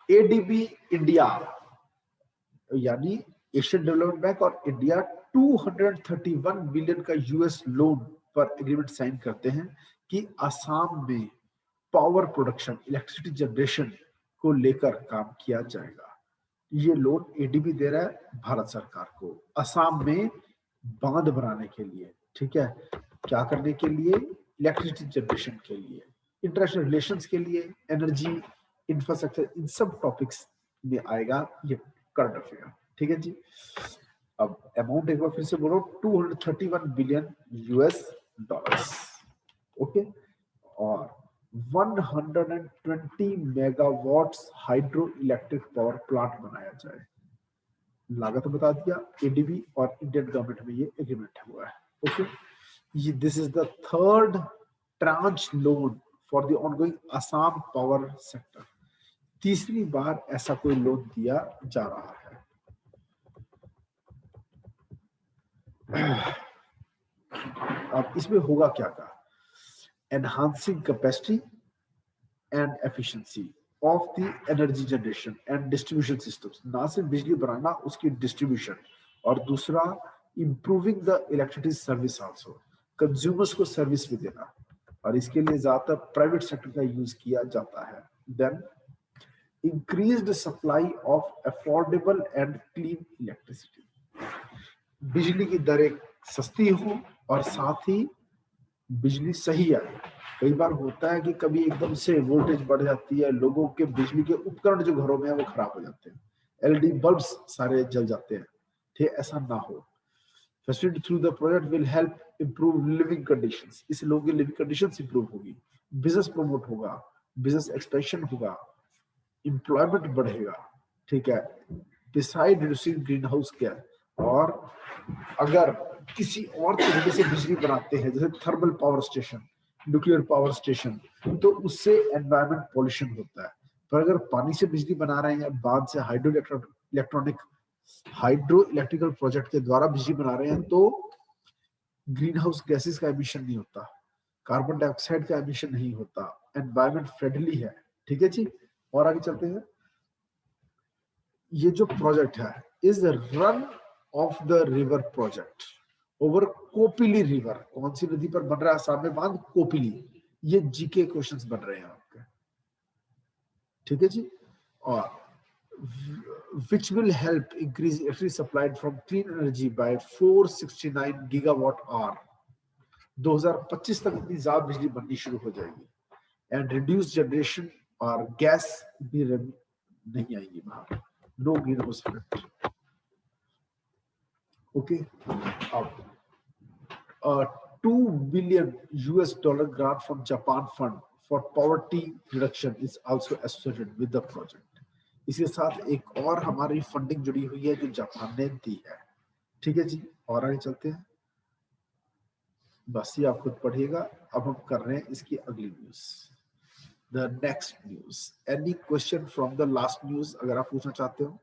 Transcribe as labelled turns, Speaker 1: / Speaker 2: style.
Speaker 1: ADB India यानी Asian development bank और India 231 billion का यूएस लोन पर एग्रीमेंट साइन करते हैं कि असम में पावर प्रोडक्शन, इलेक्ट्रिसिटी जनरेशन को लेकर काम किया जाएगा। ये लोन एडीबी दे रहा है भारत सरकार को असम में बांध बनाने के लिए, ठीक है, क्या करने के लिए, इलेक्ट्रिसिटी जनरेशन के लिए, इंटरनेशनल रिलेशंस के लिए, एनर्जी, इंफ्रास्ट्रक्चर, इन सब टॉपिक्स में आएगा ये करंट अफेयर, ठीक है जी। अब अमाउंट एक बार फिर से बोलो, 231 बिलियन यूएस डॉलर्स, ओके। और 120 megawatts hydro electric power plant बनाया जाए। लागत बता दिया, एडीबी और इंडियन गवर्नमेंट में ये एग्रीमेंट हुआ है, ओके। ये this is the third tranche loan for the ongoing Assam power sector. तीसरी बार ऐसा कोई लोन दिया जा रहा है। अब इसमें होगा क्या का, enhancing capacity and efficiency of the energy generation and distribution systems, ना सिर्फ बिजली बनाना, उसकी डिस्ट्रीब्यूशन, और दूसरा improving the electricity service also, consumers को सर्विस भी देना, और इसके लिए ज्यादातर प्राइवेट सेक्टर का यूज किया जाता है। Then increased supply of affordable and clean electricity, बिजली की दरें सस्ती हो और साथ ही बिजली सही आए। कई बार होता है कि कभी एकदम से वोल्टेज बढ़ जाती है, लोगों के बिजली के उपकरण जो घरों में है वो खराब हो जाते हैं, एलईडी बल्ब्स सारे जल जाते हैं, ठीक, ऐसा ना हो। Facility through the project will help improve living conditions, इससे लोगों की लिविंग कंडीशंस इंप्रूव होगी, बिजनेस प्रमोट होगा, बिजनेस एक्सपेंशन होगा, एम्प्लॉयमेंट बढ़ेगा, ठीक है, beside reducing green house gas. और अगर किसी और तरीके से बिजली बनाते हैं, जैसे thermal power station, nuclear power station, तो उससे एनवायरमेंट पॉल्यूशन होता है। पर अगर पानी से बिजली बना रहे हैं, बांध से हाइड्रो इलेक्ट्रिकल प्रोजेक्ट के द्वारा बिजली बना रहे हैं, तो ग्रीन हाउस गैसेस का एमिशन नहीं होता, कार्बन डाइऑक्साइड का एमिशन नहीं होता, एनवायरमेंट फ्रेंडली है, ठीक है जी। और आगे चलते हैं। ये जो प्रोजेक्ट है is run of the river project over Kopili river, कौन सी नदी पर बन रहा है आसाम में बांध, कोपिली। ये जीके क्वेश्चंस बन रहे हैं आपके, ठीक है जी। और which will help increase electricity supplied from clean energy by 469 gigawatt hour। 2025 तक इतनी ज्यादा बिजली बननी शुरू हो जाएगी, एंड रिड्यूस जनरेशन और गैस भी नहीं आएंगी बाहर, no green house effect, okay. अब 2 billion US dollar grant from Japan fund for poverty reduction is also associated with the project। इसके साथ एक और हमारी फंडिंग जुड़ी हुई है जो जापान ने दी है, ठीक है जी। और आगे चलते हैं, बस ये आप खुद पढ़िएगा। अब हम कर रहे हैं इसकी अगली news, the next news. Any question from the last news अगर आप पूछना चाहते हो?